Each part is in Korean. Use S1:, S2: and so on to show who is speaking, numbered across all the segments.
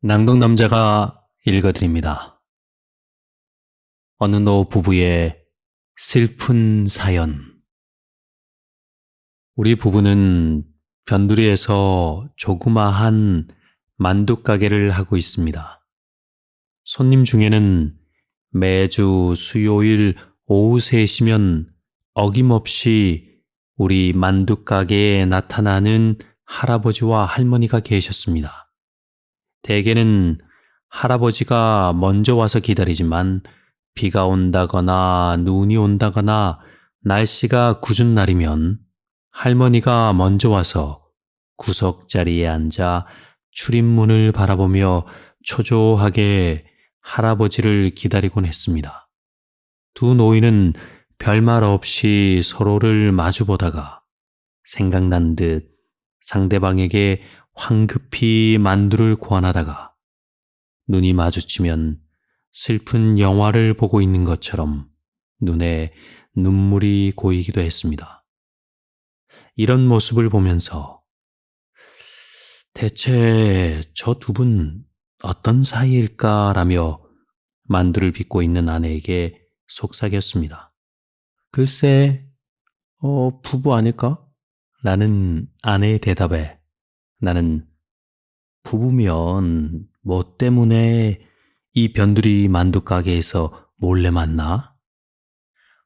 S1: 낭독 남자가 읽어드립니다. 어느 노 부부의 슬픈 사연. 우리 부부는 변두리에서 조그마한 만두 가게를 하고 있습니다. 손님 중에는 매주 수요일 오후 3시면 어김없이 우리 만두 가게에 나타나는 할아버지와 할머니가 계셨습니다. 대개는 할아버지가 먼저 와서 기다리지만 비가 온다거나 눈이 온다거나 날씨가 궂은 날이면 할머니가 먼저 와서 구석자리에 앉아 출입문을 바라보며 초조하게 할아버지를 기다리곤 했습니다. 두 노인은 별말 없이 서로를 마주보다가 생각난 듯 상대방에게 황급히 만두를 고안하다가 눈이 마주치면 슬픈 영화를 보고 있는 것처럼 눈에 눈물이 고이기도 했습니다. 이런 모습을 보면서 대체 저 두 분 어떤 사이일까라며 만두를 빚고 있는 아내에게 속삭였습니다. 글쎄, 부부 아닐까? 라는 아내의 대답에 나는 부부면 뭐 때문에 이 변두리 만두 가게에서 몰래 만나?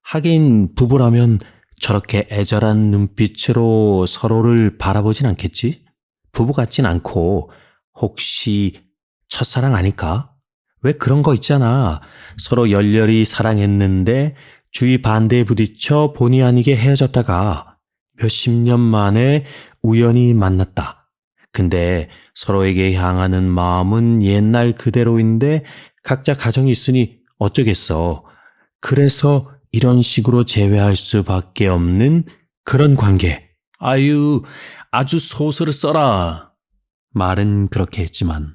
S1: 하긴 부부라면 저렇게 애절한 눈빛으로 서로를 바라보진 않겠지? 부부 같진 않고 혹시 첫사랑 아닐까? 왜 그런 거 있잖아. 서로 열렬히 사랑했는데 주위 반대에 부딪혀 본의 아니게 헤어졌다가 몇십 년 만에 우연히 만났다. 근데 서로에게 향하는 마음은 옛날 그대로인데 각자 가정이 있으니 어쩌겠어. 그래서 이런 식으로 재회할 수밖에 없는 그런 관계. 아유, 아주 소설을 써라. 말은 그렇게 했지만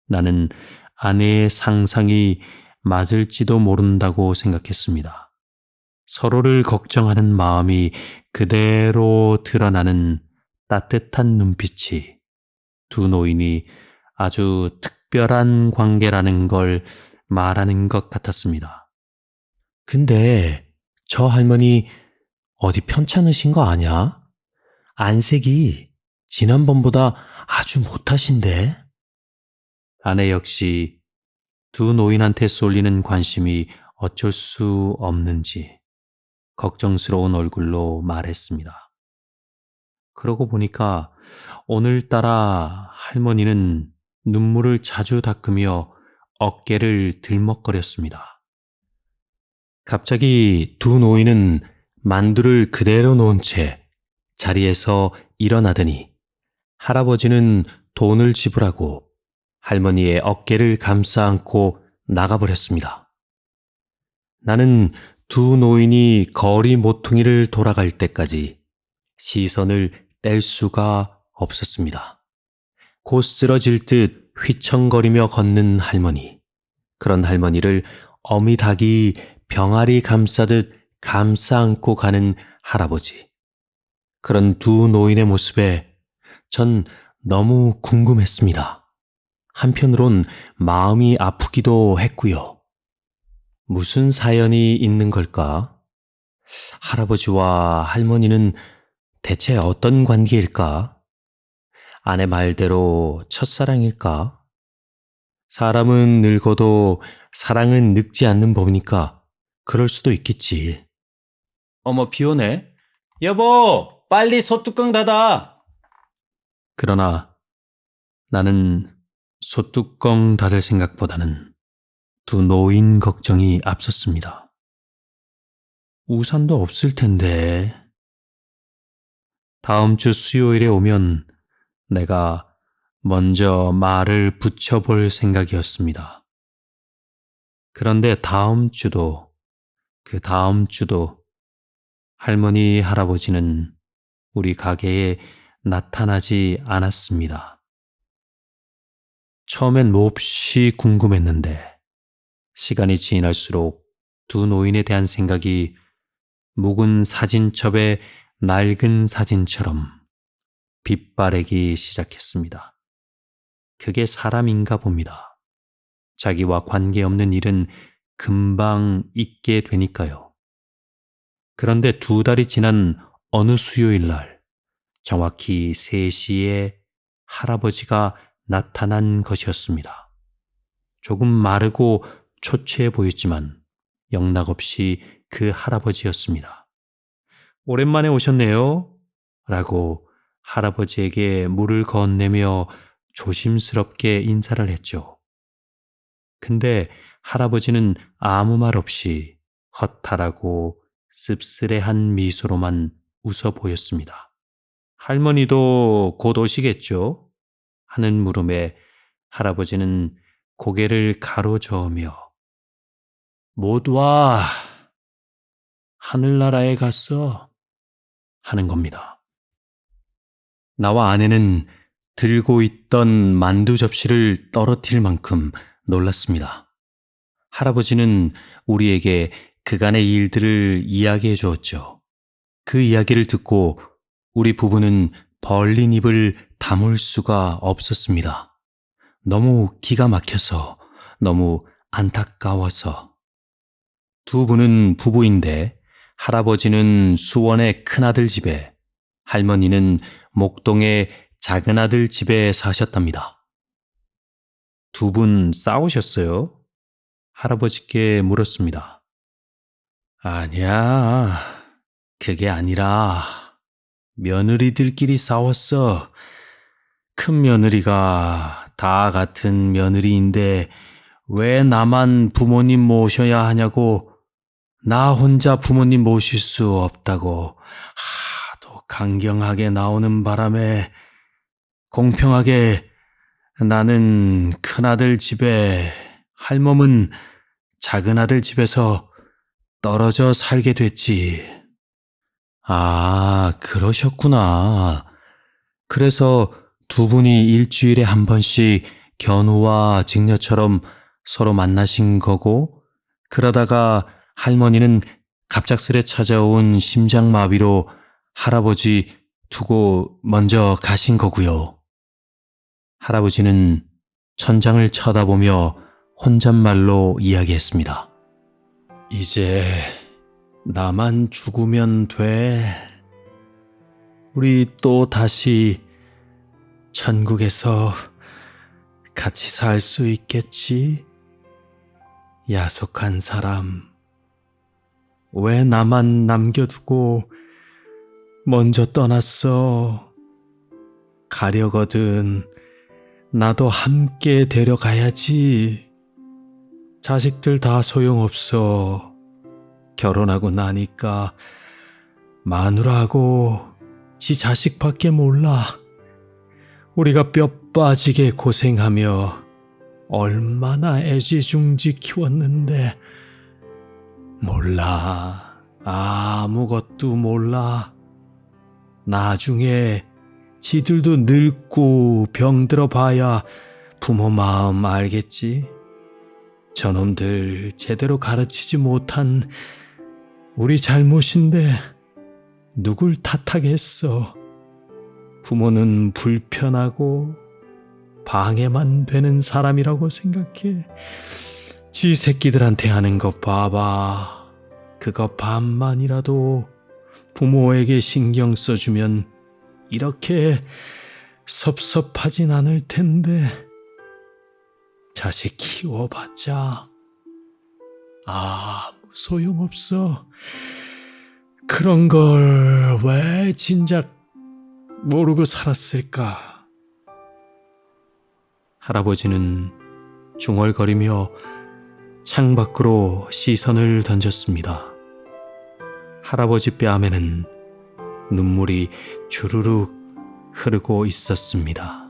S1: 나는 아내의 상상이 맞을지도 모른다고 생각했습니다. 서로를 걱정하는 마음이 그대로 드러나는 따뜻한 눈빛이 두 노인이 아주 특별한 관계라는 걸 말하는 것 같았습니다. 근데 저 할머니 어디 편찮으신 거 아냐? 안색이 지난번보다 아주 못하신데? 아내 역시 두 노인한테 쏠리는 관심이 어쩔 수 없는지 걱정스러운 얼굴로 말했습니다. 그러고 보니까 오늘따라 할머니는 눈물을 자주 닦으며 어깨를 들먹거렸습니다. 갑자기 두 노인은 만두를 그대로 놓은 채 자리에서 일어나더니 할아버지는 돈을 지불하고 할머니의 어깨를 감싸 안고 나가버렸습니다. 나는 두 노인이 거리 모퉁이를 돌아갈 때까지 시선을 뗄 수가 없었습니다. 곧 쓰러질 듯 휘청거리며 걷는 할머니. 그런 할머니를 어미닭이 병아리 감싸듯 감싸 안고 가는 할아버지. 그런 두 노인의 모습에 전 너무 궁금했습니다. 한편으론 마음이 아프기도 했고요. 무슨 사연이 있는 걸까? 할아버지와 할머니는 대체 어떤 관계일까? 아내 말대로 첫사랑일까? 사람은 늙어도 사랑은 늙지 않는 법이니까 그럴 수도 있겠지. 어머, 비 오네. 여보, 빨리 소뚜껑 닫아. 그러나 나는 소뚜껑 닫을 생각보다는 두 노인 걱정이 앞섰습니다. 우산도 없을 텐데. 다음 주 수요일에 오면 내가 먼저 말을 붙여볼 생각이었습니다. 그런데 다음 주도 그 다음 주도 할머니, 할아버지는 우리 가게에 나타나지 않았습니다. 처음엔 몹시 궁금했는데 시간이 지날수록 두 노인에 대한 생각이 묵은 사진첩의 낡은 사진처럼 빛바래기 시작했습니다. 그게 사람인가 봅니다. 자기와 관계없는 일은 금방 잊게 되니까요. 그런데 2달이 지난 어느 수요일 날, 정확히 3시에 할아버지가 나타난 것이었습니다. 조금 마르고 초췌해 보였지만 영락없이 그 할아버지였습니다. 오랜만에 오셨네요. 라고 할아버지에게 물을 건네며 조심스럽게 인사를 했죠. 근데 할아버지는 아무 말 없이 허탈하고 씁쓸해한 미소로만 웃어 보였습니다. 할머니도 곧 오시겠죠? 하는 물음에 할아버지는 고개를 가로저으며 못 와. 하늘나라에 갔어. 하는 겁니다. 나와 아내는 들고 있던 만두 접시를 떨어뜨릴 만큼 놀랐습니다. 할아버지는 우리에게 그간의 일들을 이야기해 주었죠. 그 이야기를 듣고 우리 부부는 벌린 입을 다물 수가 없었습니다. 너무 기가 막혀서, 너무 안타까워서. 2분은 부부인데 할아버지는 수원의 큰아들 집에, 할머니는 목동의 작은아들 집에 사셨답니다. 2분 싸우셨어요? 할아버지께 물었습니다. 아니야, 그게 아니라 며느리들끼리 싸웠어. 큰 며느리가 다 같은 며느리인데 왜 나만 부모님 모셔야 하냐고, 나 혼자 부모님 모실 수 없다고 하도 강경하게 나오는 바람에 공평하게 나는 큰아들 집에, 할멈은 작은아들 집에서 떨어져 살게 됐지. 아, 그러셨구나. 그래서 2분이 일주일에 한 번씩 견우와 직녀처럼 서로 만나신 거고, 그러다가 할머니는 갑작스레 찾아온 심장마비로 할아버지 두고 먼저 가신 거고요. 할아버지는 천장을 쳐다보며 혼잣말로 이야기했습니다. 이제 나만 죽으면 돼. 우리 또 다시 천국에서 같이 살 수 있겠지? 야속한 사람, 왜 나만 남겨두고 먼저 떠났어? 가려거든 나도 함께 데려가야지. 자식들 다 소용없어. 결혼하고 나니까 마누라하고 지 자식밖에 몰라. 우리가 뼈 빠지게 고생하며 얼마나 애지중지 키웠는데 몰라. 아무것도 몰라. 나중에 지들도 늙고 병들어 봐야 부모 마음 알겠지. 저놈들 제대로 가르치지 못한 우리 잘못인데 누굴 탓하겠어. 부모는 불편하고 방해만 되는 사람이라고 생각해. 지 새끼들한테 하는 거 봐봐. 그거 반만이라도 부모에게 신경 써주면 이렇게 섭섭하진 않을 텐데. 자식 키워봤자 아무 소용없어. 그런 걸 왜 진작 모르고 살았을까? 할아버지는 중얼거리며 창밖으로 시선을 던졌습니다. 할아버지 뺨에는 눈물이 주르륵 흐르고 있었습니다.